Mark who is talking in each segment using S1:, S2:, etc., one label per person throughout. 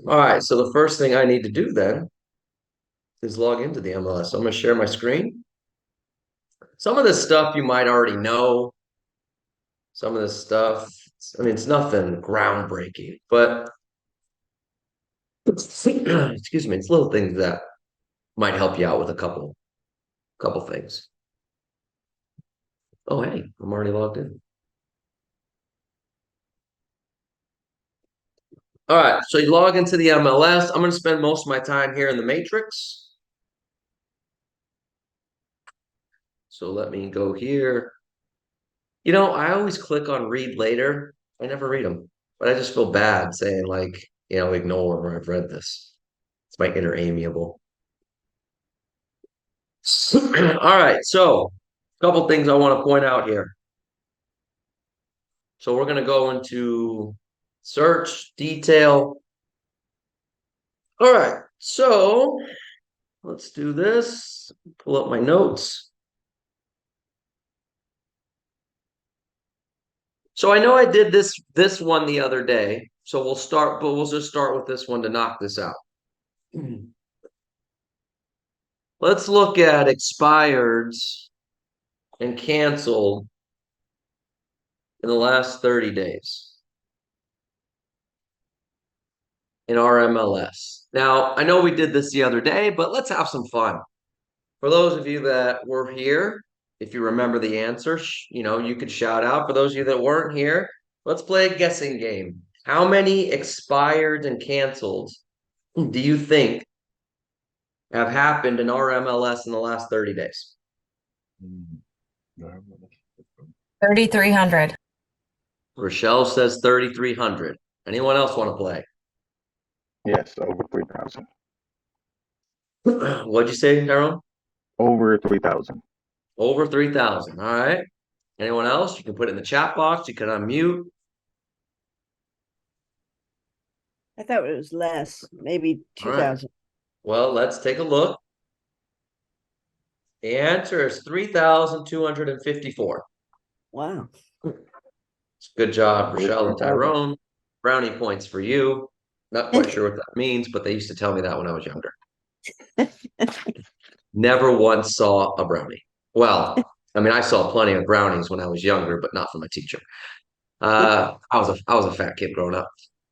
S1: All right, so the first thing I need to do then is log into the MLS. So I'm going to share my screen. Some of this stuff you might already know. Some of this stuff, I mean, it's nothing groundbreaking, but excuse me, it's little things that might help you out with a couple things. Oh, hey, I'm already logged in. All right, so you log into the MLS. I'm going to spend most of my time here in the matrix. So let me go here. You know, I always click on read later. I never read them, but I just feel bad saying like, ignore or I've read this. It's my inner amiable. All right, so a couple things I want to point out here. So we're going to go into search detail. All right, so let's do this. Pull up my notes. So I know I did this one the other day. So we'll just start with this one to knock this out. Let's look at expireds and canceled in the last 30 days in our MLS. Now, I know we did this the other day, but let's have some fun. For those of you that were here, if you remember the answer, you could shout out. For those of you that weren't here, let's play a guessing game. How many expired and canceled do you think have happened in our MLS in the last 30 days?
S2: 3,300.
S1: Rochelle says 3,300. Anyone else want to play?
S3: Yes, over 3,000.
S1: What'd you say, Harold?
S3: Over 3,000.
S1: Over 3,000. All right. Anyone else? You can put it in the chat box. You can unmute.
S4: I thought it was less, maybe
S1: All right.
S4: 2,000.
S1: Well, let's take a look. The answer is 3,254.
S4: Wow.
S1: Good job, Rochelle and Tyrone. Brownie points for you. Not quite sure what that means, but they used to tell me that when I was younger. Never once saw a brownie. Well, I mean, I saw plenty of brownies when I was younger, but not from a teacher. I was a fat kid growing up.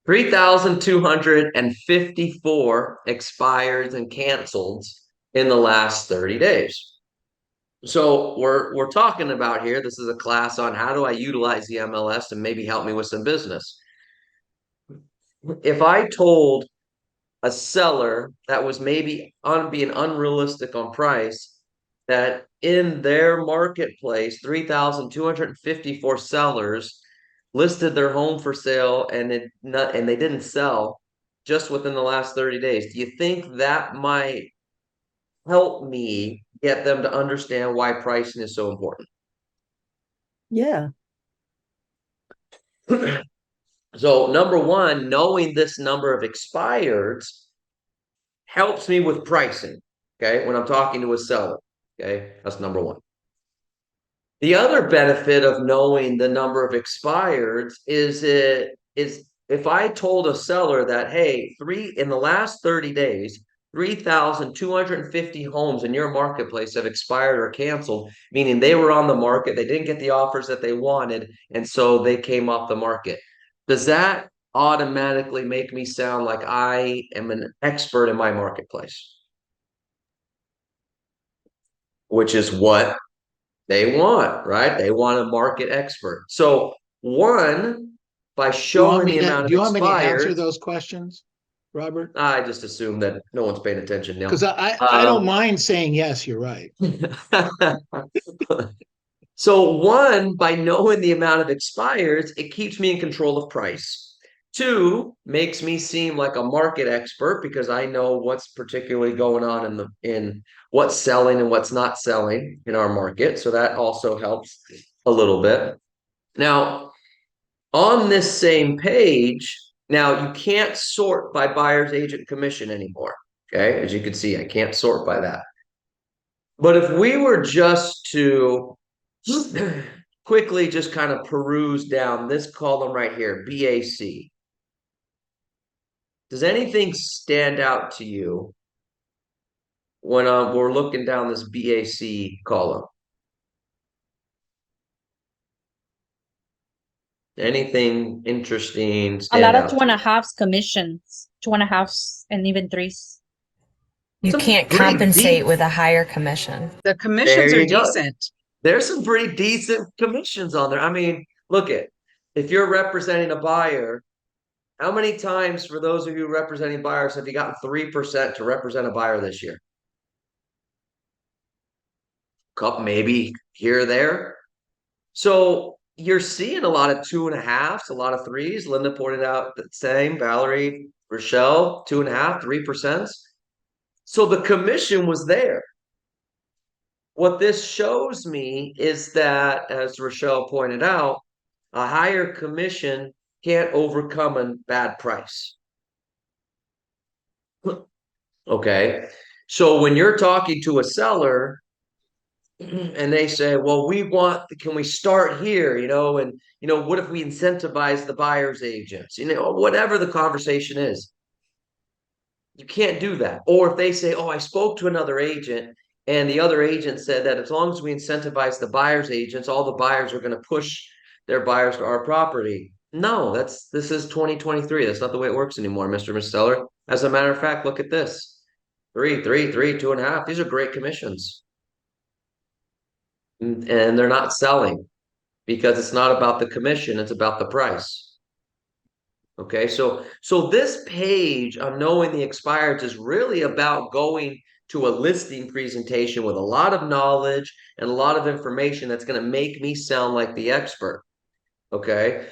S1: 3,254 expires and canceled in the last 30 days. So we're talking about here. This is a class on how do I utilize the MLS and maybe help me with some business. If I told a seller that was maybe being unrealistic on price that in their marketplace, 3,254 sellers listed their home for sale and they didn't sell just within the last 30 days. Do you think that might help me get them to understand why pricing is so important?
S4: Yeah.
S1: So number one, knowing this number of expireds helps me with pricing, okay, when I'm talking to a seller, okay? That's number one. The other benefit of knowing the number of expireds is if I told a seller that, hey, in the last 30 days, 3,250 homes in your marketplace have expired or canceled, meaning they were on the market, they didn't get the offers that they wanted, and so they came off the market. Does that automatically make me sound like I am an expert in my marketplace? Which is what they want, right? They want a market expert. So by showing the amount of
S5: Do you want me to answer
S1: expired,
S5: those questions, Robert?
S1: I just assume that no one's paying attention now.
S5: Because I don't mind saying yes, you're right.
S1: So by knowing the amount of expires, it keeps me in control of price. Two, makes me seem like a market expert because I know what's particularly going on in what's selling and what's not selling in our market. So that also helps a little bit. Now, on this same page, now you can't sort by buyer's agent commission anymore. Okay, as you can see, I can't sort by that. But if we were just to quickly just kind of peruse down this column right here, BAC, does anything stand out to you when we're looking down this BAC column? Anything interesting
S2: A
S1: stand
S2: lot of
S1: out
S2: two
S1: to
S2: and a
S1: you?
S2: halves commissions, two and a halves, and even threes.
S6: You
S1: Some
S6: can't
S1: pretty
S6: compensate
S1: deep.
S6: with a higher commission.
S7: The
S1: There
S7: commissions are
S1: you go.
S7: decent.
S1: There's some pretty decent commissions on there. I mean, look at if you're representing a buyer, how many times for those of you representing buyers have you gotten 3% to represent a buyer this year? Couple, maybe here or there. So you're seeing a lot of 2.5s, a lot of threes. Linda pointed out the same. Valerie, Rochelle, 2.5, 3%. So the commission was there. What this shows me is that, as Rochelle pointed out, a higher commission can't overcome a bad price. Okay. So when you're talking to a seller and they say, well, can we start here? And what if we incentivize the buyer's agents? Whatever the conversation is, you can't do that. Or if they say, oh, I spoke to another agent and the other agent said that as long as we incentivize the buyer's agents, all the buyers are going to push their buyers to our property. No, this is 2023. That's not the way it works anymore, Mr. and Miss Seller. As a matter of fact, look at this. 3, 3, 3, 2.5. These are great commissions. And they're not selling because it's not about the commission, it's about the price. Okay, so this page on knowing the expireds is really about going to a listing presentation with a lot of knowledge and a lot of information that's going to make me sound like the expert. Okay.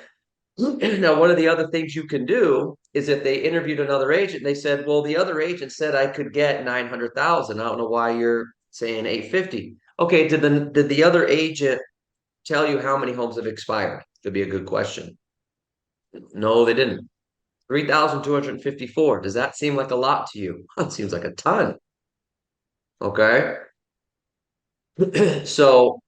S1: Now, one of the other things you can do is if they interviewed another agent, they said, well, the other agent said I could get 900,000. I don't know why you're saying 850. Okay, did the other agent tell you how many homes have expired? Could be a good question. No, they didn't. 3,254. Does that seem like a lot to you? It seems like a ton. Okay. So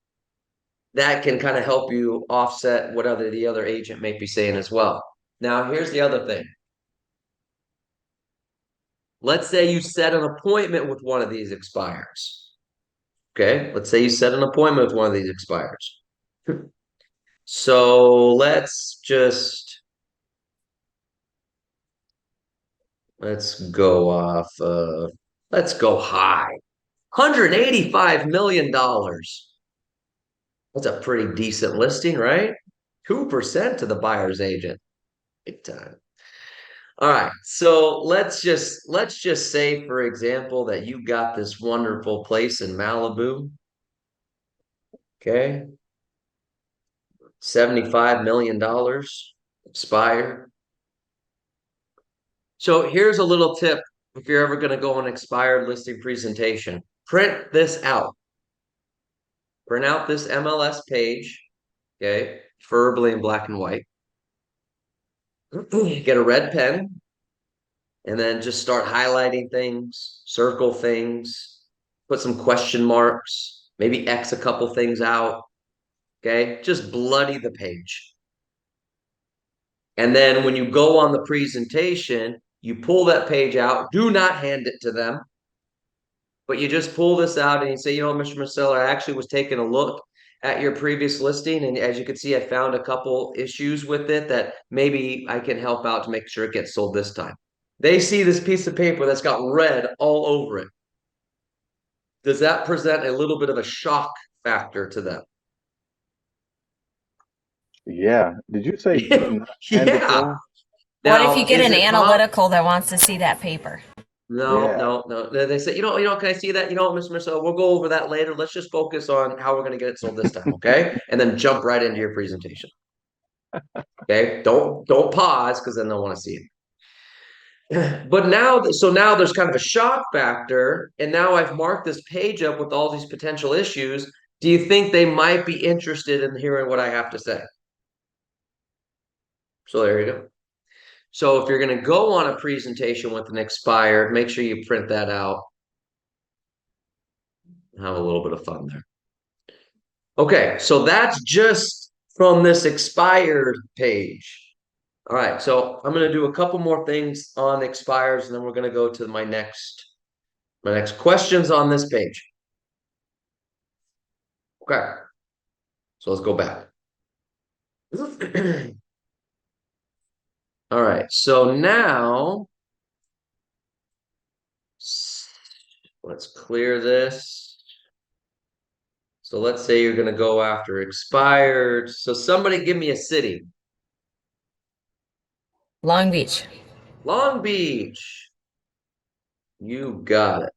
S1: that can kind of help you offset what the other agent may be saying as well. Now, here's the other thing. Let's say you set an appointment with one of these expires. Okay. Let's say you set an appointment with one of these expires. So let's go off. Let's go high. $185 million. That's a pretty decent listing, right? 2% to the buyer's agent. Big time. All right. So let's just say, for example, that you got this wonderful place in Malibu. Okay. $75 million expired. So here's a little tip if you're ever going to go on an expired listing presentation. Print this out. Print out this MLS page, okay, preferably in black and white. Get a red pen and then just start highlighting things, circle things, put some question marks, maybe X a couple things out, okay? Just bloody the page. And then when you go on the presentation, you pull that page out. Do not hand it to them, but you just pull this out and you say, Mr. Marcelo, I actually was taking a look at your previous listing. And as you can see, I found a couple issues with it that maybe I can help out to make sure it gets sold this time. They see this piece of paper that's got red all over it. Does that present a little bit of a shock factor to them?
S3: Yeah. Did you say do not hand it to
S1: Yeah.
S3: them?
S6: What
S1: Now,
S6: if you get
S1: is
S6: an
S1: it
S6: analytical that wants to see that paper?
S3: Yeah.
S1: No. They say, can I see that? Mr. Marcel, we'll go over that later. Let's just focus on how we're going to get it sold this time, okay? And then jump right into your presentation. Okay, don't pause because then they'll want to see it. But now there's kind of a shock factor, and now I've marked this page up with all these potential issues. Do you think they might be interested in hearing what I have to say? So there you go. So if you're going to go on a presentation with an expired, make sure you print that out. have a little bit of fun there. Okay, so that's just from this expired page. All right, so I'm going to do a couple more things on expires, and then we're going to go to my next questions on this page. Okay, so let's go back. All right, so now let's clear this. So let's say you're going to go after expired. So somebody give me a city.
S6: Long Beach.
S1: Long Beach. You got it.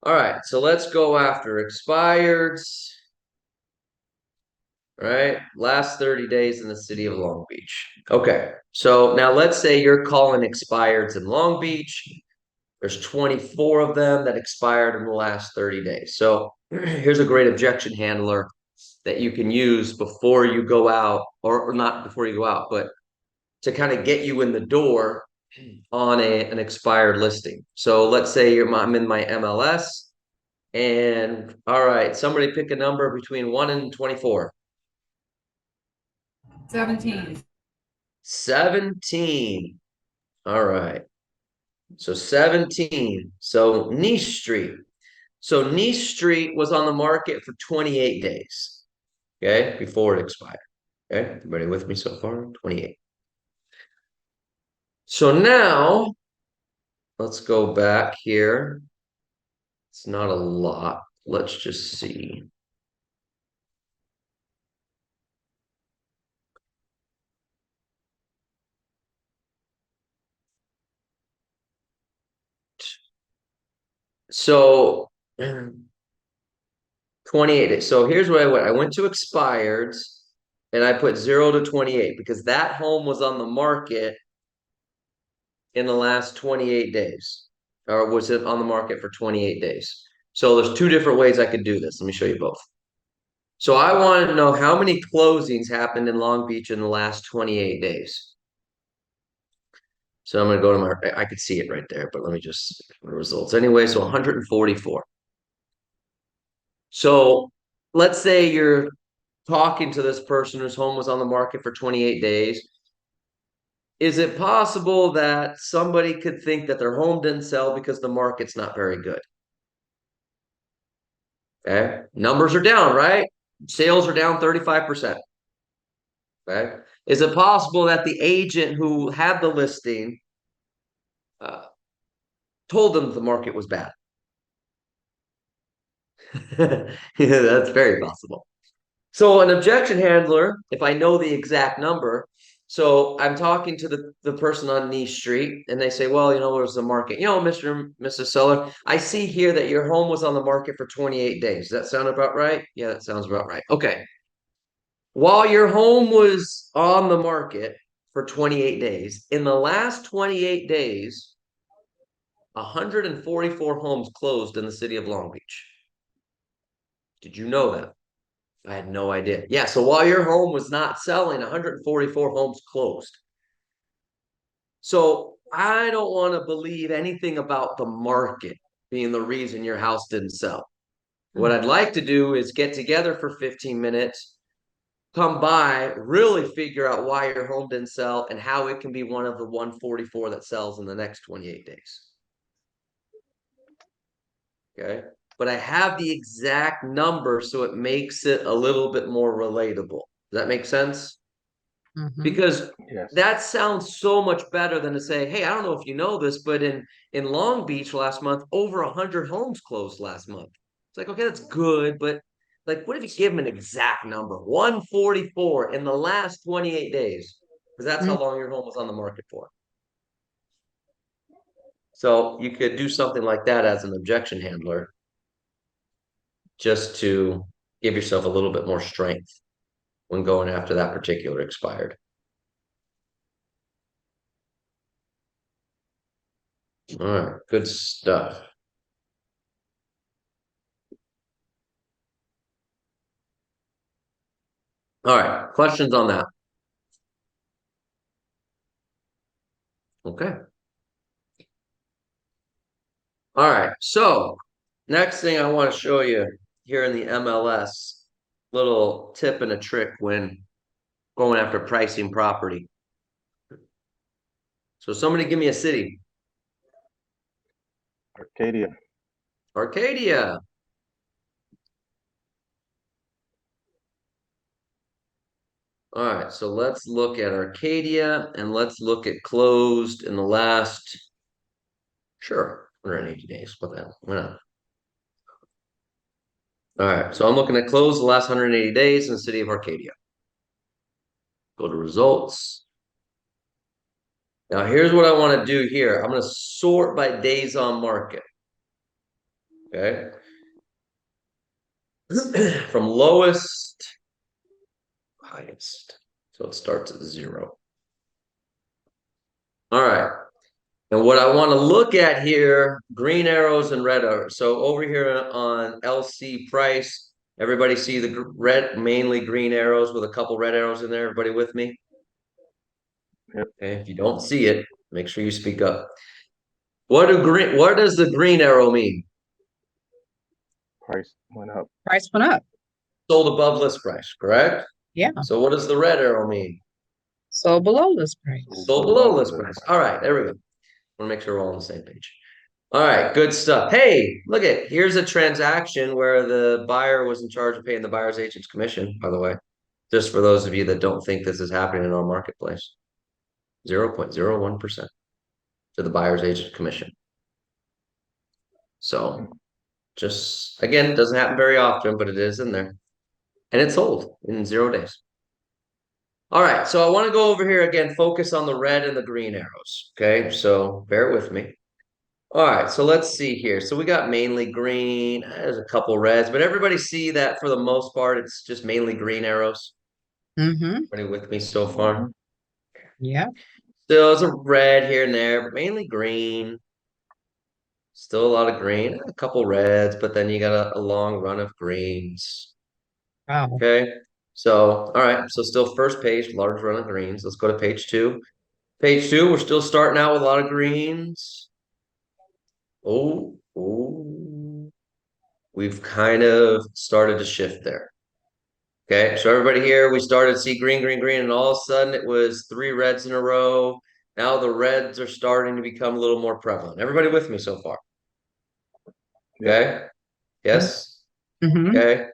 S1: All right, so let's go after expireds. Right, last 30 days in the city of Long Beach. Okay, so now let's say you're calling expireds in Long Beach. There's 24 of them that expired in the last 30 days. So here's a great objection handler that you can use before you go out, or not before you go out, but to kind of get you in the door on an expired listing. So let's say I'm in my MLS, and all right, somebody pick a number between 1 and 24.
S6: 17.
S1: 17. All right. So 17. So Niche Street. So Niche Street was on the market for 28 days. Okay, before it expired. Okay, everybody with me so far? 28. So now let's go back here. It's not a lot. Let's just see. So 28 days. So here's what I went. I went to expireds and I put 0 to 28 because that home was on the market in the last 28 days, or was it on the market for 28 days? So there's two different ways I could do this. Let me show you both. So I wanted to know how many closings happened in Long Beach in the last 28 days. So I'm going to go to I could see it right there, but let me just, results. Anyway, so 144. So let's say you're talking to this person whose home was on the market for 28 days. Is it possible that somebody could think that their home didn't sell because the market's not very good? Okay, numbers are down, right? Sales are down 35%. Okay, is it possible that the agent who had the listing told them the market was bad? Yeah, that's very possible. So an objection handler, if I know the exact number, so I'm talking to the person on Niche Street, and they say, well, there's the market. Mr. and Mrs. Seller, I see here that your home was on the market for 28 days. Does that sound about right? Yeah, that sounds about right. Okay. While your home was on the market for 28 days, in the last 28 days, 144 homes closed in the city of Long Beach. Did you know that? I had no idea. Yeah, so while your home was not selling, 144 homes closed. So I don't want to believe anything about the market being the reason your house didn't sell. What I'd like to do is get together for 15 minutes, come by, really figure out why your home didn't sell and how it can be one of the 144 that sells in the next 28 days. Okay. But I have the exact number, so it makes it a little bit more relatable. Does that make sense? Because
S3: Yes.
S1: that sounds so much better than to say, hey, I don't know if you know this, but in Long Beach last month, over 100 homes closed last month. It's like, okay, that's good, but like, what if you give them an exact number? 144 in the last 28 days, because that's how long your home was on the market for. So you could do something like that as an objection handler, just to give yourself a little bit more strength when going after that particular expired. All right, good stuff. All right, questions on that? Okay. All right, so next thing I want to show you here in the MLS, little tip and a trick when going after pricing property. So somebody give me a city.
S3: Arcadia.
S1: Arcadia. All right, so let's look at Arcadia and let's look at closed in the last, sure, 180 days. What the hell? Why not? All right, so I'm looking at closed the last 180 days in the city of Arcadia. Go to results. Now, here's what I want to do here. I'm going to sort by days on market. Okay. From lowest, highest. So it starts at 0. All right. And what I want to look at here, green arrows and red arrows. So over here on LC price, everybody see the red, mainly green arrows with a couple red arrows in there. Everybody with me?
S3: Yep.
S1: Okay. If you don't see it, make sure you speak up. What does the green arrow mean?
S3: Price went up.
S2: Price went up.
S1: Sold above list price, correct?
S2: Yeah.
S1: So what does the red arrow mean?
S2: So below list price.
S1: Sold below list price. All right, there we go. Want to make sure we're all on the same page. All right, good stuff. Hey, look at, here's a transaction where the buyer was in charge of paying the buyer's agent's commission, by the way. Just for those of you that don't think this is happening in our marketplace. 0.01% to the buyer's agent commission. So just, again, doesn't happen very often, but it is in there. And it's sold in 0 days. All right, so I want to go over here again, focus on the red and the green arrows. Okay, so bear with me. All right, so let's see here. So we got mainly green. There's a couple reds, but everybody see that for the most part, it's just mainly green arrows.
S2: Mm-hmm.
S1: Everybody with me so far?
S2: Yeah.
S1: Still, there's a red here and there, but mainly green. Still a lot of green, a couple reds, but then you got a long run of greens.
S2: Wow.
S1: Okay, so all right, so still first page, large run of greens. Let's go to page 2. Page 2, we're still starting out with a lot of greens. Oh, we've kind of started to shift there. Okay, so everybody here, we started to see green, green, green, and all of a sudden it was 3 reds in a row. Now the reds are starting to become a little more prevalent. Everybody with me so far? Okay, yes,
S2: Mm-hmm.
S1: okay.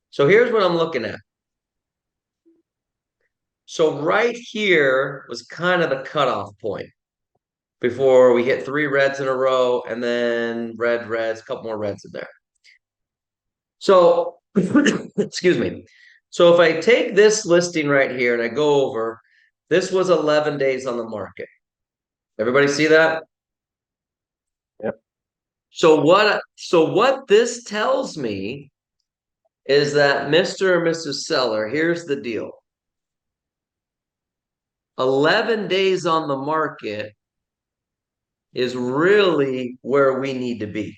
S1: So here's what I'm looking at. So right here was kind of the cutoff point before we hit 3 reds in a row and then reds, a couple more reds in there. So, excuse me. So if I take this listing right here and I go over, this was 11 days on the market. Everybody see that?
S3: Yep.
S1: So what this tells me is that Mr. and Mrs. Seller, here's the deal. 11 days on the market is really where we need to be,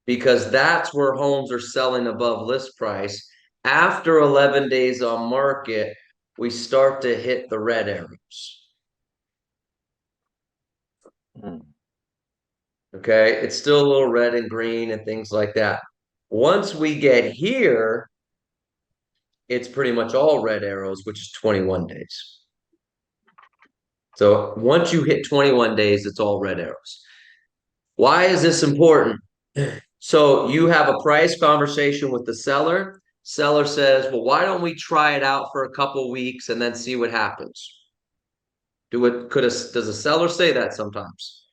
S1: because that's where homes are selling above list price. After 11 days on market, we start to hit the red arrows. Okay, it's still a little red and green and things like that. Once we get here, it's pretty much all red arrows, which is 21 days. So once you hit 21 days, it's all red arrows. Why is this important? So you have a price conversation with the seller. Seller says, well, why don't we try it out for a couple weeks and then see what happens? Does a seller say that sometimes?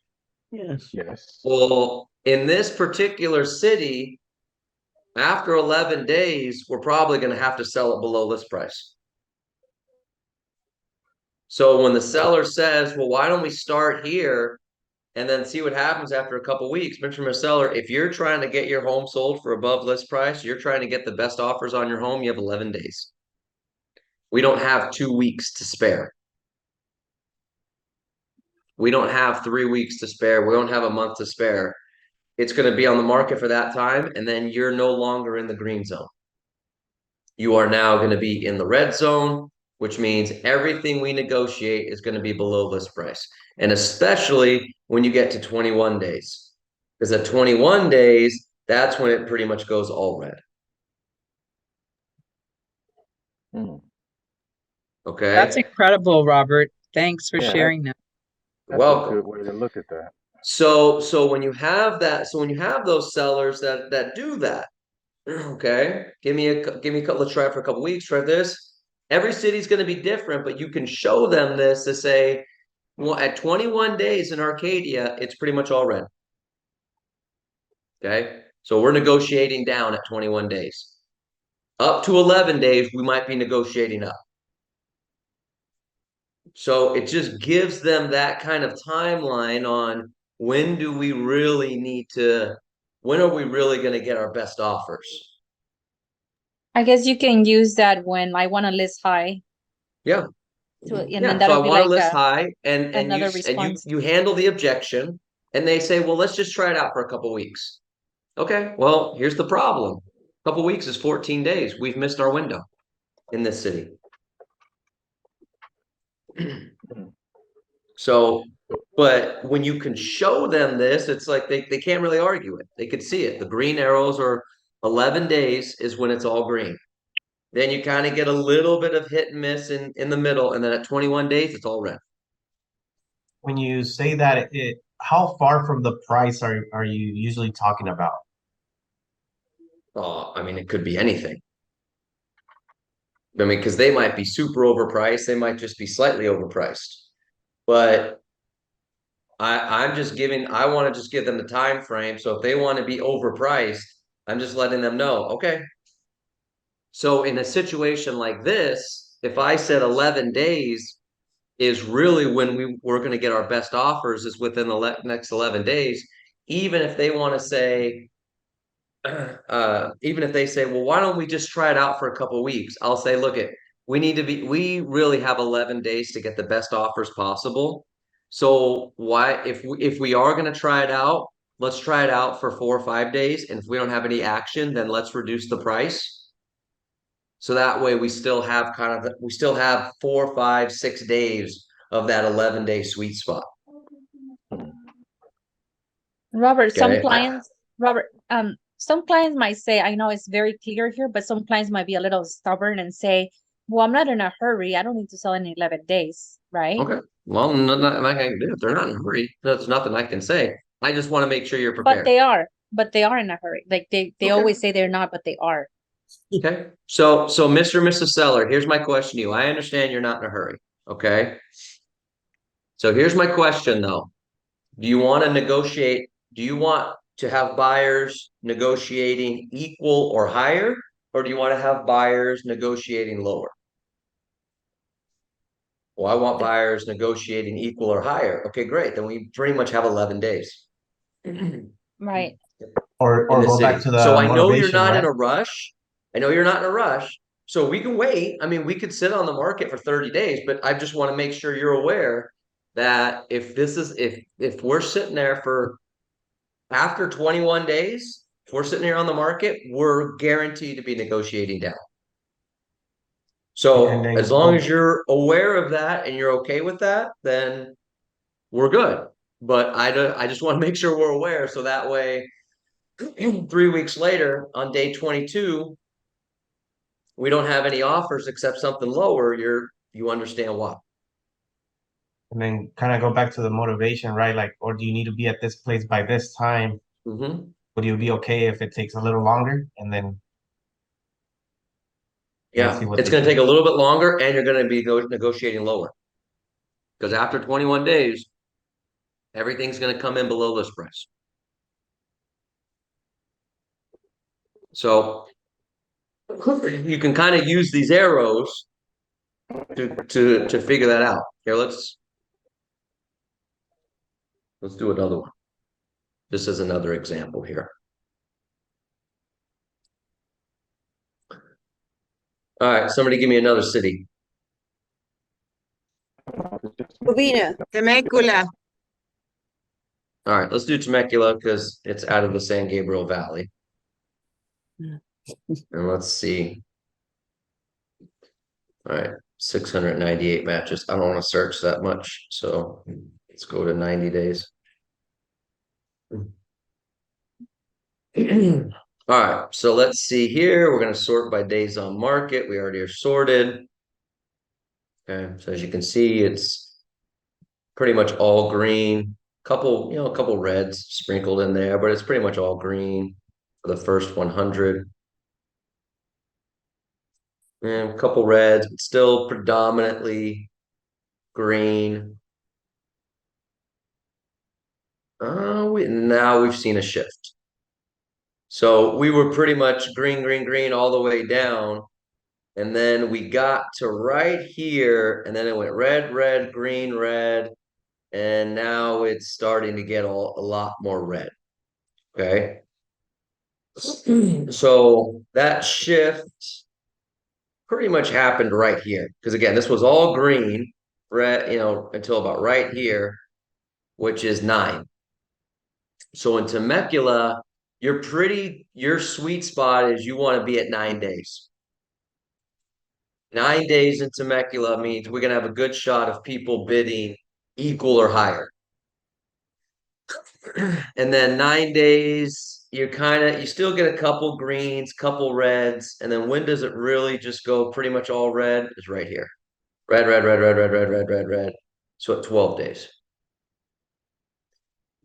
S4: Yes.
S3: Yes.
S1: Well, in this particular city, after 11 days, we're probably going to have to sell it below list price. So when the seller says, well, why don't we start here and then see what happens after a couple weeks? Mr. Seller, if you're trying to get your home sold for above list price, you're trying to get the best offers on your home, you have 11 days. We don't have 2 weeks to spare. We don't have 3 weeks to spare. We don't have a month to spare. It's going to be on the market for that time, and then you're no longer in the green zone. You are now going to be in the red zone, which means everything we negotiate is going to be below list price. And especially when you get to 21 days, because at 21 days, that's when it pretty much goes all red.
S3: Hmm.
S1: Okay.
S7: That's incredible, Robert. Thanks for
S3: Yeah,
S7: sharing that.
S3: That's
S1: Welcome.
S3: a good way to look at that.
S1: So when you have that, so when you have those sellers that do that, okay, give me a couple, let's try it for a couple weeks, try this. Every city's going to be different, but you can show them this to say, well, at 21 days in Arcadia, it's pretty much all red. Okay, so we're negotiating down at 21 days. Up to 11 days, we might be negotiating up. So it just gives them that kind of timeline on when do we really need to, when are we really going to get our best offers?
S2: I guess you can use that when I want to list high.
S1: Yeah.
S2: And
S1: Yeah,
S2: then
S1: so I
S2: that'll be
S1: want to
S2: like
S1: list high and
S2: another
S1: you
S2: response.
S1: handle the objection and they say, well, let's just try it out for a couple weeks. Okay, well, here's the problem. A couple weeks is 14 days. We've missed our window in this city. So, but when you can show them this, it's like they can't really argue it. They could see it. The green arrows are 11 days is when it's all green. Then you kind of get a little bit of hit and miss in the middle. And then at 21 days, it's all red.
S8: When you say that, how far from the price are you usually talking about?
S1: I mean, it could be anything. I mean, because they might be super overpriced. They might just be slightly overpriced. But I want to just give them the time frame. So if they want to be overpriced, I'm just letting them know, okay. So in a situation like this, if I said 11 days is really when we're going to get our best offers is within the next 11 days, even if they want to say, even if they say, well, why don't we just try it out for a couple of weeks? I'll say, look, we really have 11 days to get the best offers possible. So why, if we are going to try it out, let's try it out for 4 or 5 days. And if we don't have any action, then let's reduce the price. So that way we still have 4, 5, 6 days of that 11-day sweet spot.
S2: Robert,
S1: Okay.
S2: some clients might say, I know it's very clear here, but some clients might be a little stubborn and say, well, I'm not in a hurry. I don't need to sell in 11 days, right?
S1: Okay. Well, nothing I can do. If they're not in a hurry, there's nothing I can say. I just want to make sure you're
S2: But
S1: prepared.
S2: they are in a hurry. Like they
S1: Okay.
S2: always say they're not, but they are.
S1: Okay. So Mr. and Mrs. Seller, here's my question to you. I understand you're not in a hurry. Okay. So here's my question though. Do you want to negotiate? Do you want to have buyers negotiating equal or higher? Or do you want to have buyers negotiating lower? Well, I want buyers negotiating equal or higher. Okay, great. Then we pretty much have 11 days.
S2: Right.
S8: Or
S1: In the
S8: go back
S1: city.
S8: to the
S1: So I know you're
S8: motivation,
S1: not in
S8: right?
S1: a rush. I know you're not in a rush. So we can wait. I mean, we could sit on the market for 30 days, but I just want to make sure you're aware that if we're sitting there for after 21 days, if we're sitting here on the market, we're guaranteed to be negotiating down. So
S8: And then
S1: as long as you're aware of that and you're okay with that, then we're good. But I just want to make sure we're aware so that way 3 weeks later on day 22, we don't have any offers except something lower. You understand why.
S8: and then kind of go back to the motivation, right? Like, or do you need to be at this place by this time?
S1: Mm-hmm.
S8: Would you be okay if it takes a little longer? And then
S1: Yeah,
S8: see what
S1: it's
S8: they
S1: going to
S8: say.
S1: take a little bit longer and you're going to be negotiating lower. Because after 21 days, everything's going to come in below list price. So you can kind of use these arrows to figure that out. Here, let's do another one. This is another example here. All right, somebody give me another city.
S4: Covina,
S7: Temecula.
S1: All right, let's do Temecula because it's out of the San Gabriel Valley. And let's see. All right, 698 matches. I don't want to search that much, so let's go to 90 days. All right, so let's see here. We're going to sort by days on market. We already are sorted. Okay, so as you can see, it's pretty much all green. A couple reds sprinkled in there, but it's pretty much all green for the first 100. And a couple reds, but still predominantly green. Now we've seen a shift. So we were pretty much green, green, green all the way down. And then we got to right here, and then it went red, red, green, red. And now it's starting to get a lot more red. Okay. So that shift pretty much happened right here. Because again, this was all green, red, until about right here, which is 9. So in Temecula, your sweet spot is you want to be at 9 days. 9 days in Temecula means we're going to have a good shot of people bidding equal or higher. And then 9 days, you still get a couple greens, couple reds. And then when does it really just go pretty much all red? Is right here. Red, red, red, red, red, red, red, red, red. So at 12 days.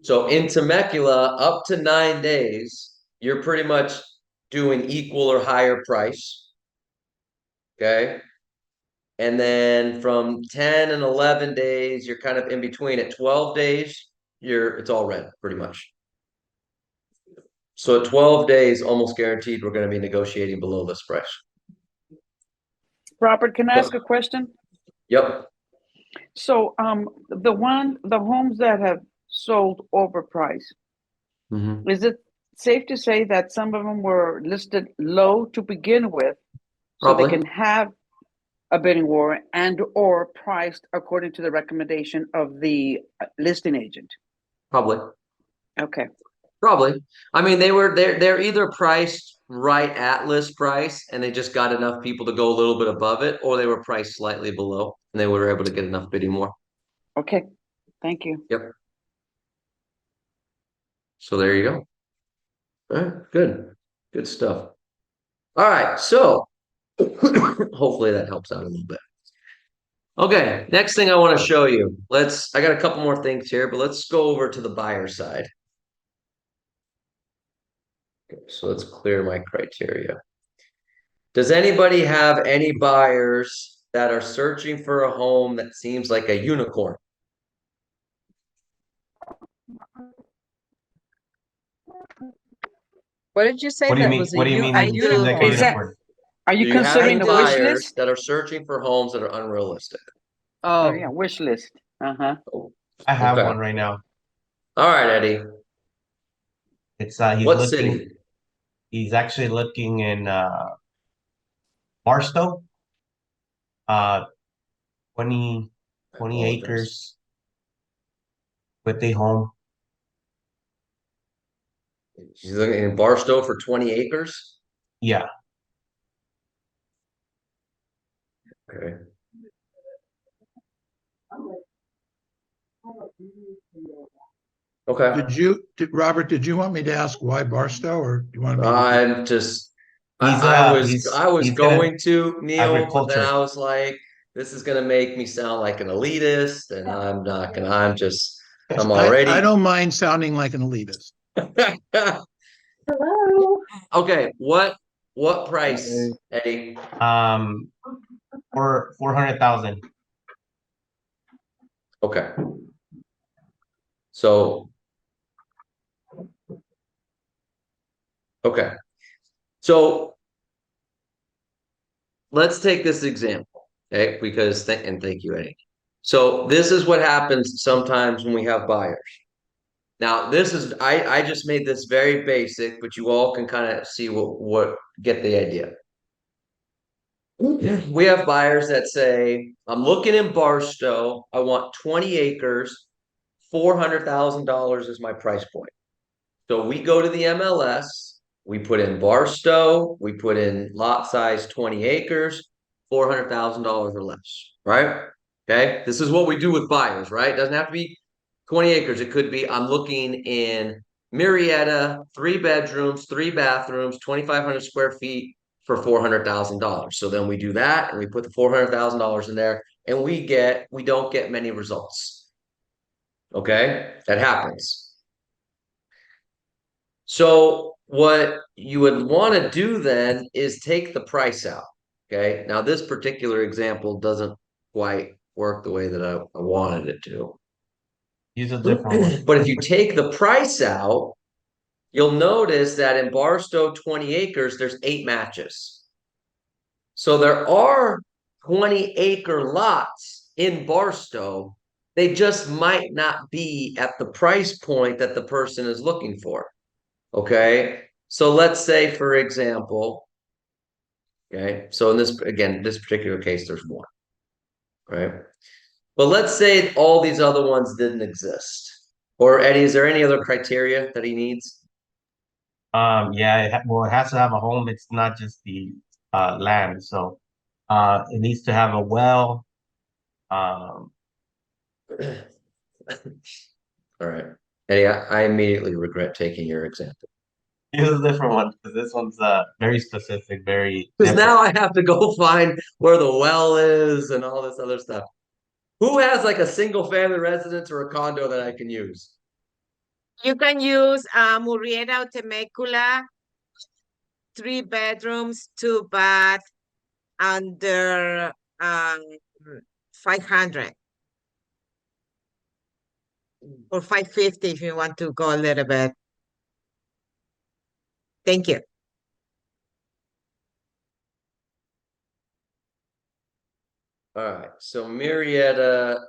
S1: So in Temecula, up to 9 days, you're pretty much doing equal or higher price. Okay. And then from 10 and 11 days, you're kind of in between. At 12 days, it's all red pretty much. So at 12 days, almost guaranteed, we're going to be negotiating below this price.
S9: Robert, can I ask a question?
S1: Yep.
S9: So, the homes that have sold overpriced, is it safe to say that some of them were listed low to begin with, so
S1: Probably.
S9: they can have a bidding war and or priced according to the recommendation of the listing agent?
S1: Probably.
S9: Okay.
S1: Probably. I mean, they're either priced right at list price and they just got enough people to go a little bit above it, or they were priced slightly below and they were able to get enough bidding more.
S9: Okay. Thank you.
S1: Yep. So there you go. All right, good. Good stuff. All right, so hopefully that helps out a little bit. Okay, next thing I want to show you. I got a couple more things here, but let's go over to the buyer side. Okay, so let's clear my criteria. Does anybody have any buyers that are searching for a home that seems like a unicorn?
S7: What did you say?
S8: What do you
S7: that
S8: mean?
S7: was
S8: What do you mean?
S7: a
S8: It seems like a
S7: unicorn?
S9: Is that-
S8: unicorn.
S9: Are you
S1: Do you have any
S9: considering the wish
S1: buyers
S9: list?
S1: that are searching for homes that are unrealistic?
S9: Oh,
S7: Oh,
S9: yeah, wish list. Uh-huh.
S8: I have
S1: Okay.
S8: one right now.
S1: All right, Eddie.
S8: He's
S1: What
S8: looking.
S1: city?
S8: He's actually looking in Barstow. 20
S1: apologize.
S8: acres with a home.
S1: He's looking in Barstow for 20 acres.
S8: Yeah.
S1: Okay. Okay.
S5: Robert, did you want me to ask why Barstow, or do you want me to?
S1: I'm just.
S8: He's,
S1: I was
S8: he's gonna
S1: going to, Neil, but then
S8: agriculture.
S1: I was like, this is gonna make me sound like an elitist, and I'm not gonna. I'm already.
S5: I don't mind sounding like an elitist.
S4: Hello.
S1: Okay, what price, Eddie?
S8: For 400,000.
S1: Okay. So. Okay. So let's take this example, okay? Because and thank you, Eddie. So this is what happens sometimes when we have buyers. Now, I just made this very basic, but you all can kind of see what get the idea. We have buyers that say, I'm looking in Barstow, I want 20 acres, $400,000 is my price point. So we go to the MLS, we put in Barstow, we put in lot size 20 acres, $400,000 or less, right? Okay, this is what we do with buyers, right? It doesn't have to be 20 acres. It could be, I'm looking in Marietta, 3 bedrooms, 3 bathrooms, 2,500 square feet for $400,000. So then we do that and we put the $400,000 in there and we don't get many results. Okay, that happens. So what you would want to do then is take the price out. Okay, now this particular example doesn't quite work the way that I wanted it to.
S8: Use a different one.
S1: But if you take the price out, you'll notice that in Barstow 20 acres, there's 8 matches. So there are 20-acre lots in Barstow. They just might not be at the price point that the person is looking for. Okay. So let's say, for example, okay, so in this, again, this particular case, there's 1, right? But let's say all these other ones didn't exist. Or Eddie, is there any other criteria that he needs?
S8: Yeah, well, it has to have a home. It's not just the land. So it needs to have a well.
S1: All right. Eddie, I immediately regret taking your example.
S8: Use a different one because this one's very specific, very
S1: Because now I have to go find where the well is and all this other stuff. Who has like a single family residence or a condo that I can use?
S7: You can use Murrieta or Temecula, 3 bedrooms, 2 bath, under 500 or 550 if you want to go a little bit. Thank you.
S1: All right. So Marietta,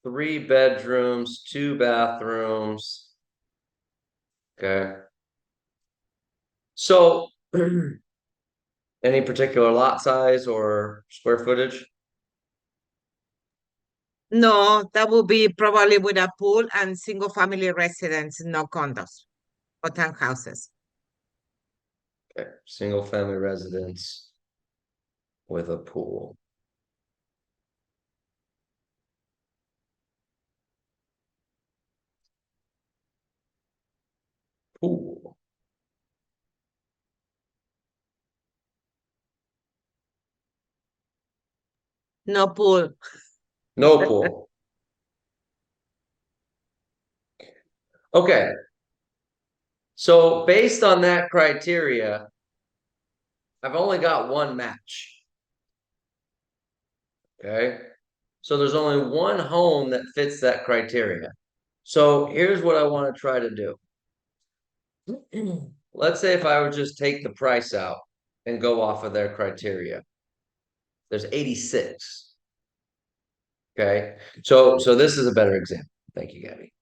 S1: 3 bedrooms, 2 bathrooms. Okay. So any particular lot size or square footage?
S7: No, that will be probably with a pool and single family residence, no condos or townhouses.
S1: Okay. Single family residence with a pool. Pool.
S7: No pool.
S1: No pool. Okay. So based on that criteria, I've only got 1 match. Okay. So there's only 1 home that fits that criteria. So here's what I want to try to do. Let's say if I would just take the price out and go off of their criteria. There's 86. Okay. So this is a better example. Thank you, Gabby.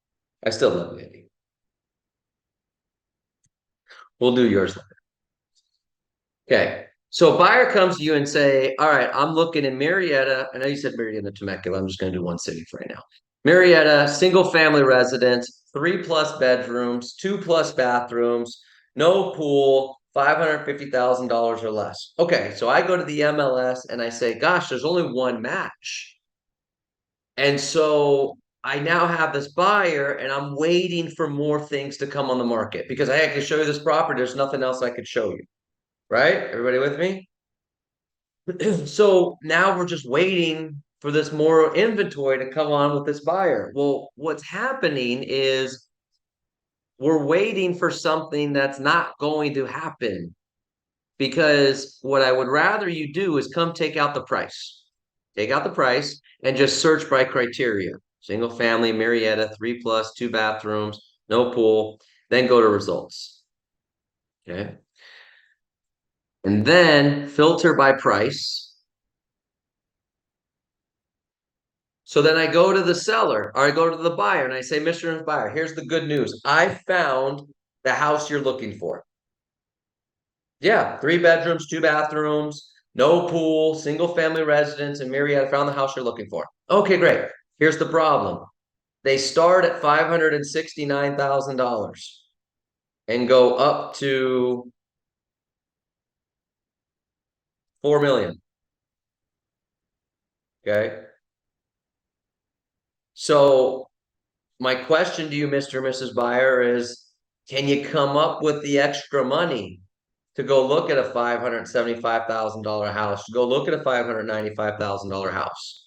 S1: I still love you, Gabby. We'll do yours later. Okay. So a buyer comes to you and say, all right, I'm looking in Marietta. I know you said Marietta, Temecula. I'm just going to do 1 city for right now. Marietta, single family residence, 3+ bedrooms, 2+ bathrooms, no pool, $550,000 or less. Okay, so I go to the MLS and I say, gosh, there's only 1 match. And so I now have this buyer and I'm waiting for more things to come on the market because I can show you this property. There's nothing else I could show you. Right? Everybody with me? So now we're just waiting for this more inventory to come on with this buyer. Well, what's happening is we're waiting for something that's not going to happen because what I would rather you do is come take out the price. Take out the price and just search by criteria. Single family, Marietta, 3+, 2 bathrooms, no pool, then go to results. Okay. And then filter by price. So then I go to the seller or I go to the buyer and I say, Mr. and Buyer, here's the good news. I found the house you're looking for. Yeah, 3 bedrooms, 2 bathrooms, no pool, single family residence in Marietta. I found the house you're looking for. Okay, great. Here's the problem. They start at $569,000 and go up to $4 million. Okay. So my question to you, Mr. and Mrs. Buyer, is can you come up with the extra money to go look at a $575,000 house, to go look at a $595,000 house?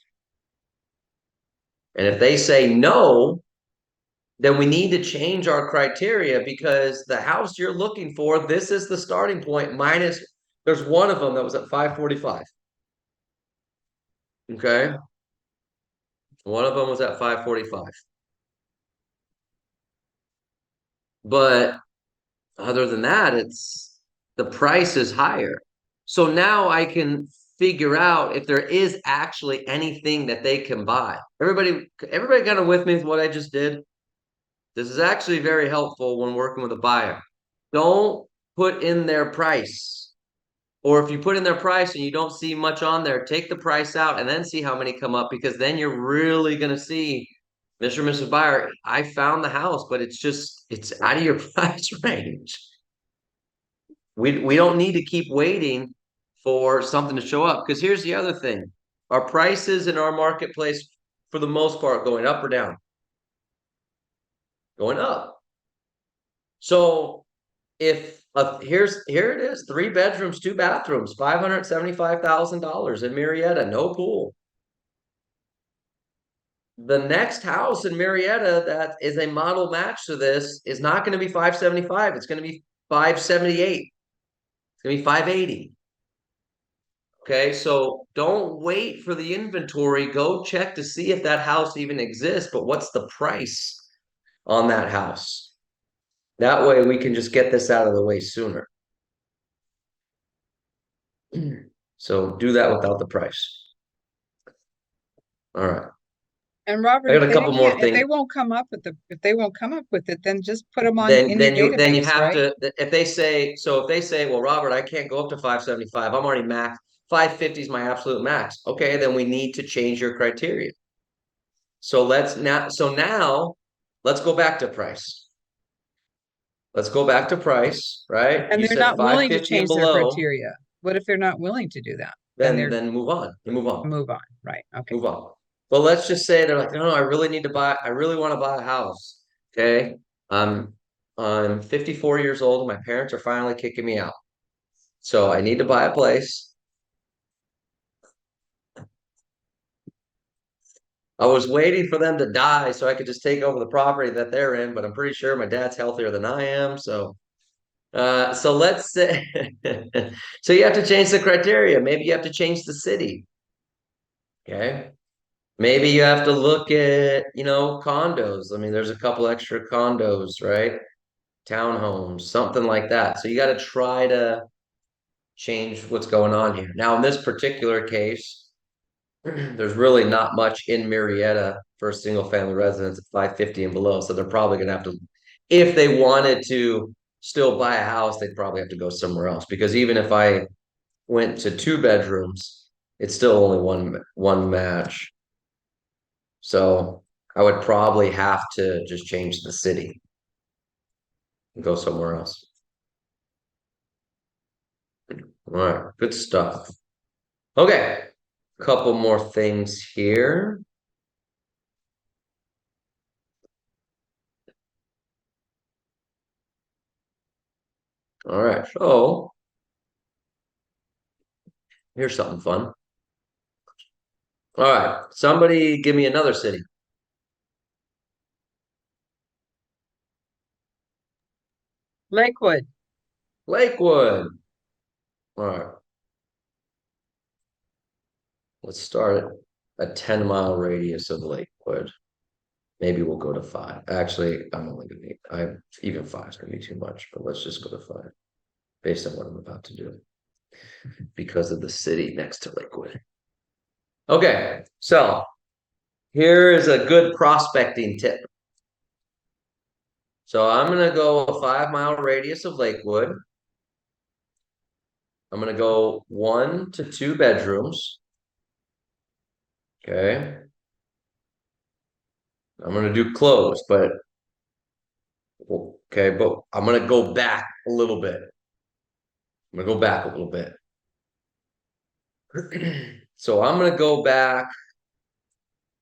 S1: And if they say no, then we need to change our criteria, because the house you're looking for, this is the starting point minus, there's one of them that was at 545. Okay. One of them was at 545. But other than that, it's the price is higher. So now I can figure out if there is actually anything that they can buy. Everybody kind of with me with what I just did? This is actually very helpful when working with a buyer. Don't put in their price. Or if you put in their price and you don't see much on there, take the price out and then see how many come up, because then you're really going to see, Mr. and Mrs. Buyer, I found the house, but it's out of your price range. We don't need to keep waiting for something to show up, because here's the other thing. Our prices in our marketplace, for the most part, going up or down? Going up. So if here it is, 3 bedrooms, 2 bathrooms, $575,000 in Marietta, no pool. The next house in Marietta that is a model match to this is not going to be 575. It's going to be 578. It's going to be 580. Okay, so don't wait for the inventory. Go check to see if that house even exists, but what's the price on that house? That way we can just get this out of the way sooner. So do that without the price. All right.
S10: And Robert,
S1: I got
S10: if
S1: a
S10: they
S1: couple more
S10: can't, if they
S1: things.
S10: won't come up with it, then just put them on
S1: Then
S10: any
S1: you
S10: database,
S1: have
S10: right?
S1: to, if they say, well, Robert, I can't go up to 575. I'm already max. 550 is my absolute max. Okay, then we need to change your criteria. So now let's go back to price. Let's go back to price, right?
S10: And
S1: You
S10: they're
S1: said
S10: not willing to
S1: 550 and
S10: change their
S1: below,
S10: criteria. What if they're not willing to do that? And they're
S1: then move on. You move on.
S10: move on, right? Okay.
S1: Move on. But let's just say they're like, no, I really want to buy a house. Okay. I'm 54 years old. My parents are finally kicking me out. So I need to buy a place. I was waiting for them to die so I could just take over the property that they're in, but I'm pretty sure my dad's healthier than I am. So let's say, so you have to change the criteria. Maybe you have to change the city. Okay. Maybe you have to look at, condos. I mean, there's a couple extra condos, right? Townhomes, something like that. So you got to try to change what's going on here. Now, in this particular case, there's really not much in Marietta for a single family residence at 550 and below. So they're probably going to have to, if they wanted to still buy a house, they'd probably have to go somewhere else. Because even if I went to 2 bedrooms, it's still only one match. So I would probably have to just change the city and go somewhere else. All right, good stuff. Okay, couple more things here. All right, so here's something fun. All right, somebody give me another city.
S10: Lakewood.
S1: Lakewood. All right. Let's start a 10-mile radius of Lakewood. Maybe we'll go to 5. Actually, I'm only gonna need, even 5 is gonna be too much, but let's just go to 5 based on what I'm about to do because of the city next to Lakewood. Okay, so here is a good prospecting tip. So I'm gonna go a 5-mile radius of Lakewood. I'm gonna go 1 to 2 bedrooms. Okay. I'm gonna do closed, but okay, but I'm gonna go back a little bit. I'm gonna go back a little bit. So I'm gonna go back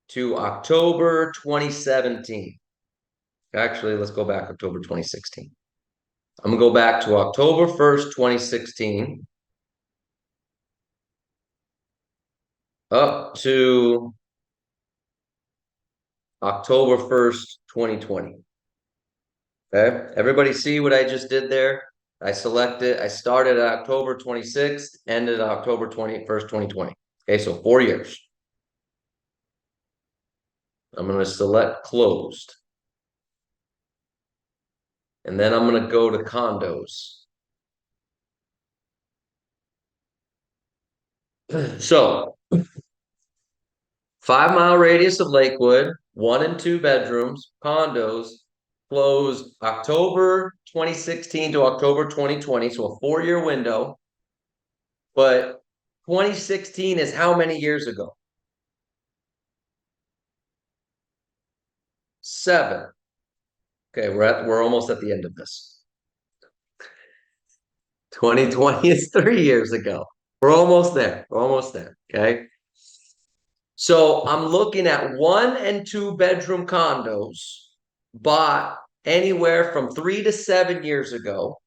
S1: to October 2017. Actually, let's go back October 2016. I'm gonna go back to October 1st, 2016, up to October 1st, 2020. Okay, everybody see what I just did there? I started at October 26th, ended October 21st, 2020. Okay, so 4 years. I'm gonna select closed. And then I'm gonna go to condos. So 5-mile radius of Lakewood, 1 and 2 bedrooms, condos, closed October 2016 to October 2020, so a 4-year window. But 2016 is how many years ago? 7. Okay, we're almost at the end of this. 2020 is 3 years ago. We're almost there. We're almost there. Okay. So I'm looking at 1 and 2 bedroom condos bought anywhere from 3 to 7 years ago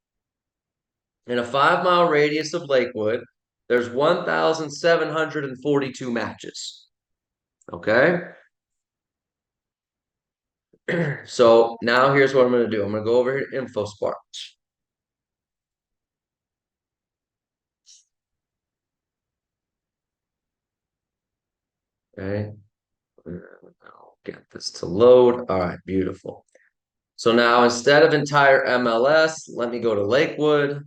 S1: in a 5-mile radius of Lakewood. There's 1,742 matches. Okay. So now here's what I'm going to do. I'm going to go over here to InfoSpark. Okay. I'll get this to load. All right, beautiful. So now instead of entire MLS, let me go to Lakewood.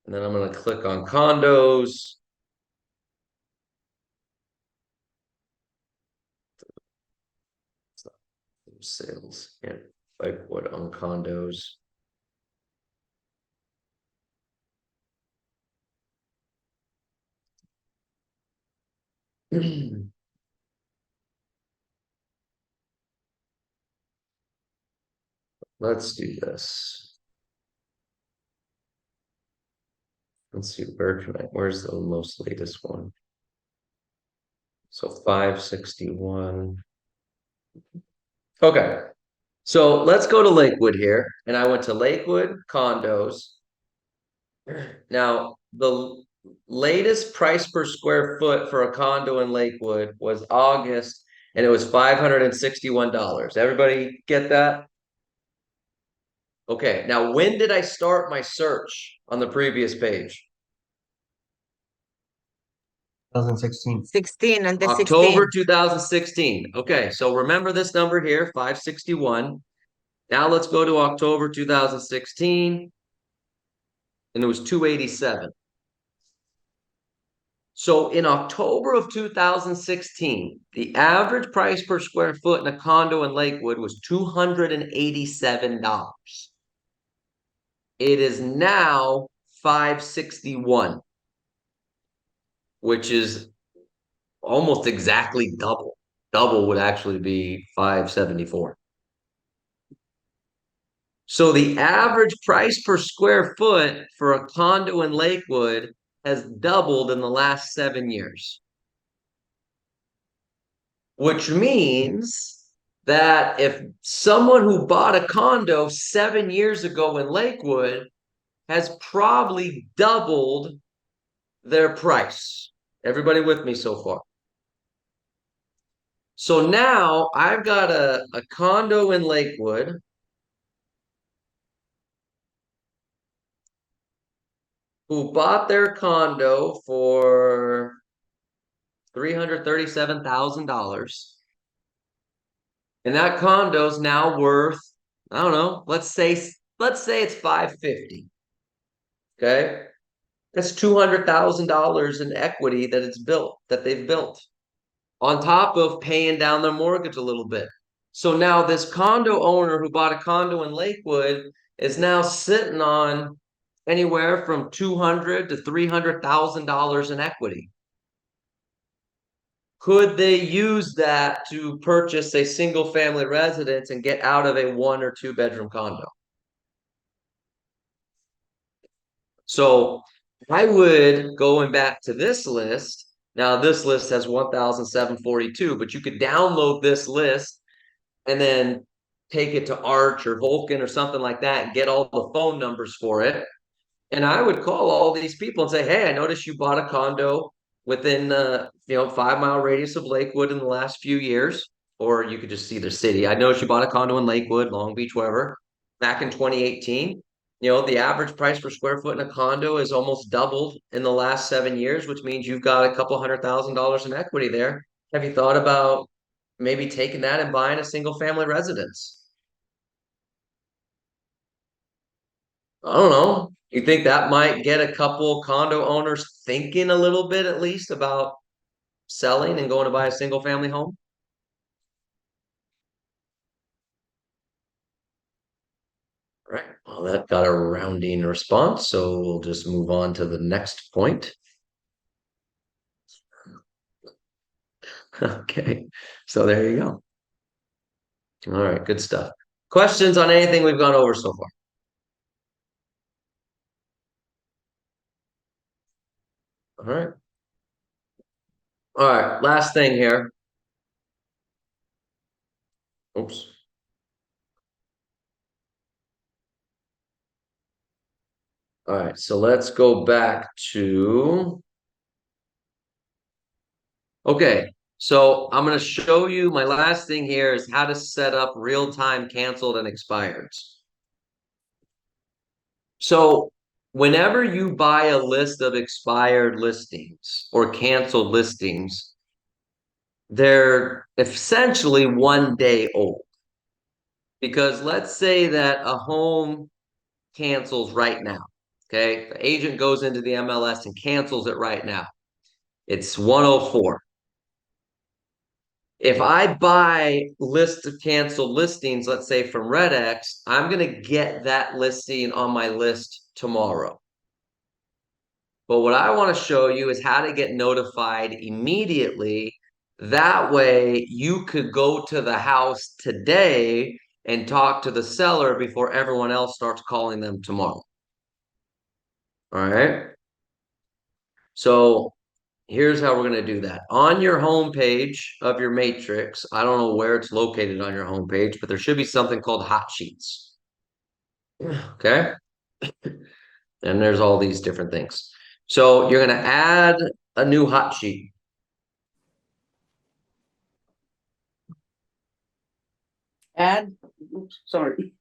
S1: And then I'm going to click on condos. Sales and Lakewood on condos. Let's do this. Let's see, where's the most latest one? So 561. Okay. So let's go to Lakewood here. And I went to Lakewood condos. Now, the latest price per square foot for a condo in Lakewood was August, and it was $561. Everybody get that? Okay, now when did I start my search on the previous page?
S8: 2016.
S7: 16 and the
S1: October
S7: 16.
S1: 2016. Okay, so remember this number here, 561. Now let's go to October 2016, and it was 287. So in October of 2016, the average price per square foot in a condo in Lakewood was $287. It is now 561, which is almost exactly double. Double would actually be 574. So the average price per square foot for a condo in Lakewood has doubled in the last 7 years. Which means that if someone who bought a condo 7 years ago in Lakewood has probably doubled their price. Everybody with me so far? So now I've got a condo in Lakewood. Who bought their condo for $337,000. And that condo's now worth, I don't know, let's say it's 550. Okay? That's $200,000 in equity that they've built on top of paying down their mortgage a little bit. So now this condo owner who bought a condo in Lakewood is now sitting on anywhere from $200,000 to $300,000 in equity. Could they use that to purchase a single family residence and get out of a 1 or 2 bedroom condo? So I would, going back to this list, Now this list has 1,742, but you could download this list and then take it to Arch or Vulcan or something like that and get all the phone numbers for it. And I would call all these people and say, hey, I noticed you bought a condo within 5-mile radius of Lakewood in the last few years. Or you could just see the city. I noticed you bought a condo in Lakewood, Long Beach, wherever, back in 2018. The average price per square foot in a condo is almost doubled in the last 7 years, which means you've got a couple $100,000 in equity there. Have you thought about maybe taking that and buying a single family residence? I don't know. You think that might get a couple condo owners thinking a little bit at least about selling and going to buy a single family home? Right. Well, that got a rounding response, so we'll just move on to the next point. Okay, so there you go. All right, good stuff. Questions on anything we've gone over so far? All right. All right, last thing here. Oops. All right, so let's go back to. Okay, so I'm going to show you my last thing here is how to set up real-time canceled and expireds. So whenever you buy a list of expired listings or canceled listings, they're essentially 1 day old. Because let's say that a home cancels right now. Okay, the agent goes into the MLS and cancels it right now. It's 104. If I buy list of canceled listings, let's say from RedX, I'm going to get that listing on my list tomorrow. But what I want to show you is how to get notified immediately. That way you could go to the house today and talk to the seller before everyone else starts calling them tomorrow. All right. So here's how we're going to do that. On your home page of your matrix, I don't know where it's located on your home page, but there should be something called hot sheets. Okay. And there's all these different things. So you're going to add a new hot sheet.
S4: Add, oops, sorry.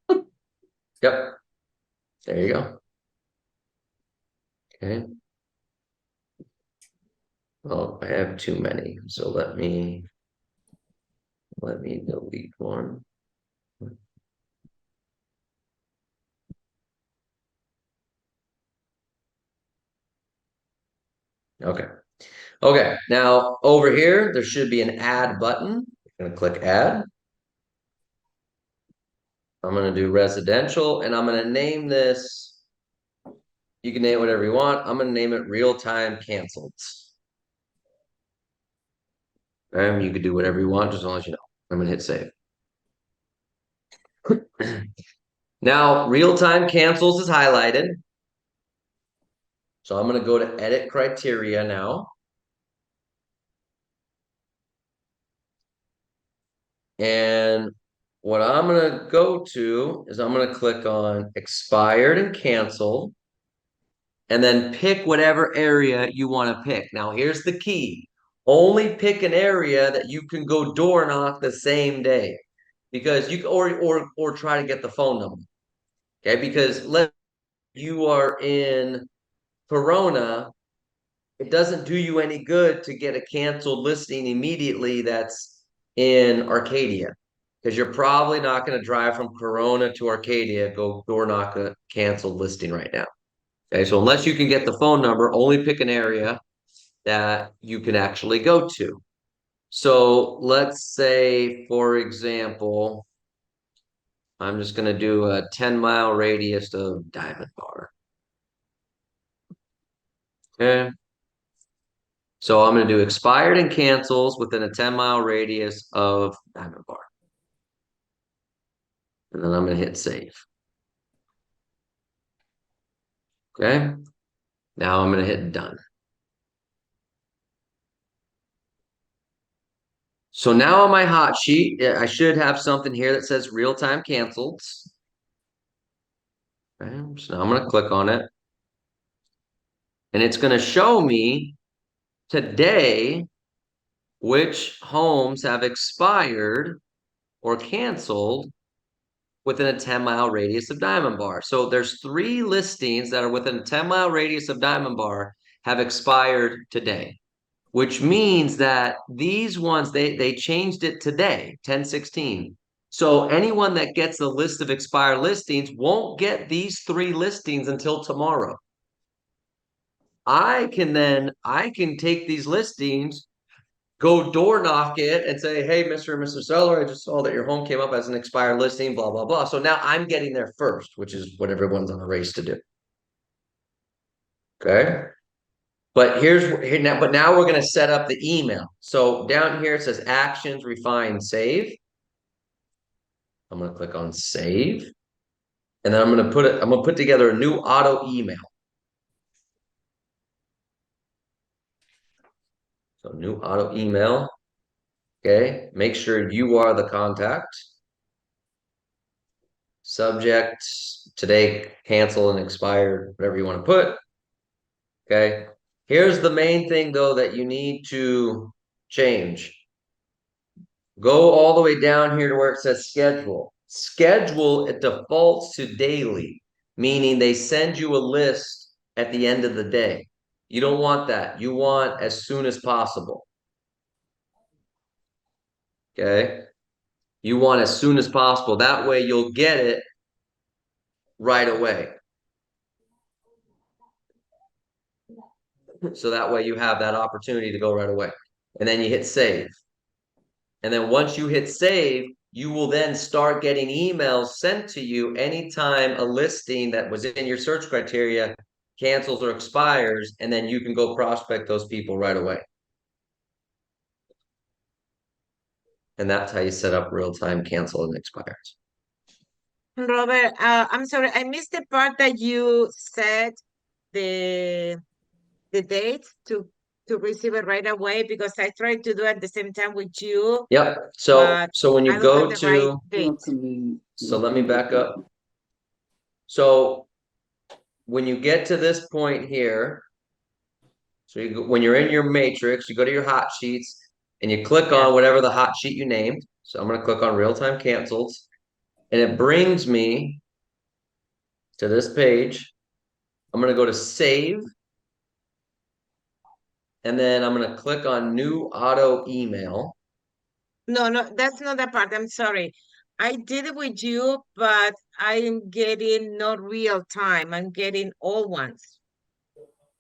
S1: Yep. There you go. Okay. Oh, I have too many. So let me delete one. Okay. Okay. Now over here, there should be an add button. I'm going to click add. I'm going to do residential and I'm going to name this. You can name it whatever you want. I'm going to name it real-time canceled. And you could do whatever you want, just as long as you know. I'm going to hit save. Now, real-time cancels is highlighted. So I'm going to go to edit criteria now. And what I'm going to go to is I'm going to click on expired and canceled. And then pick whatever area you want to pick. Now, here's the key. Only pick an area that you can go door knock the same day. Because you or try to get the phone number. Okay, because you are in Corona, it doesn't do you any good to get a canceled listing immediately that's in Arcadia. Because you're probably not going to drive from Corona to Arcadia, go door knock a canceled listing right now. Okay, so unless you can get the phone number, only pick an area that you can actually go to. So let's say, for example, I'm just going to do a 10-mile radius of Diamond Bar. Okay. So I'm going to do expired and cancels within a 10-mile radius of Diamond Bar. And then I'm going to hit save. Okay. Now I'm going to hit done. So now on my hot sheet, I should have something here that says real-time canceled. Okay, so now I'm going to click on it. And it's going to show me today which homes have expired or canceled within a 10-mile radius of Diamond Bar. So there's 3 listings that are within a 10-mile radius of Diamond Bar have expired today, which means that these ones, they changed it today, 10/16. So anyone that gets the list of expired listings won't get these 3 listings until tomorrow. I can take these listings, go door knock it and say, hey, Mr. and Mrs. Seller, I just saw that your home came up as an expired listing, blah, blah, blah. So now I'm getting there first, which is what everyone's on a race to do. Okay. But now we're going to set up the email. So down here it says actions, refine, save. I'm going to click on save. And then I'm going to put together a new auto email. So new auto email. Okay. Make sure you are the contact. Subject, today, cancel and expired, whatever you want to put. Okay. Here's the main thing though that you need to change. Go all the way down here to where it says schedule. Schedule, it defaults to daily, meaning they send you a list at the end of the day. You don't want that. You want as soon as possible. Okay. You want as soon as possible. That way you'll get it right away. So that way you have that opportunity to go right away. And then you hit save. And then once you hit save, you will then start getting emails sent to you anytime a listing that was in your search criteria cancels or expires, and then you can go prospect those people right away. And that's how you set up real-time cancel and expires.
S7: Robert, I'm sorry, I missed the part that you said the date to receive it right away, because I tried to do it at the same time with you.
S1: Yep. So when you
S7: I don't
S1: go
S7: have the right
S1: to,
S7: date.
S1: so let me back up. So when you get to this point here, so when you're in your matrix, you go to your hot sheets and you click on whatever the hot sheet you named. So I'm going to click on real-time canceled, and it brings me to this page. I'm going to go to save, and then I'm going to click on new auto email.
S7: No, that's not the part. I'm sorry. I did it with you, but I'm getting not real time. I'm getting old ones.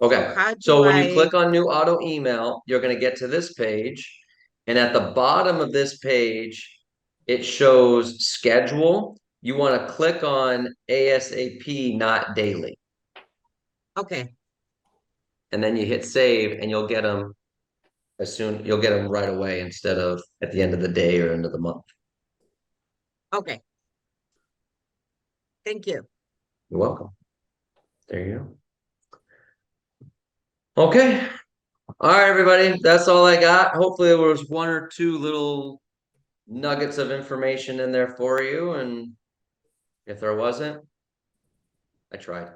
S1: Okay.
S7: How
S1: So
S7: do
S1: when you
S7: I?
S1: click on new auto email, you're going to get to this page. And at the bottom of this page, it shows schedule. You want to click on ASAP, not daily.
S7: Okay.
S1: And then you hit save and you'll get them you'll get them right away instead of at the end of the day or end of the month.
S7: Okay. Thank you.
S1: You're welcome. There you go. Okay. All right, everybody. That's all I got. Hopefully there was 1 or 2 little nuggets of information in there for you. And if there wasn't, I tried.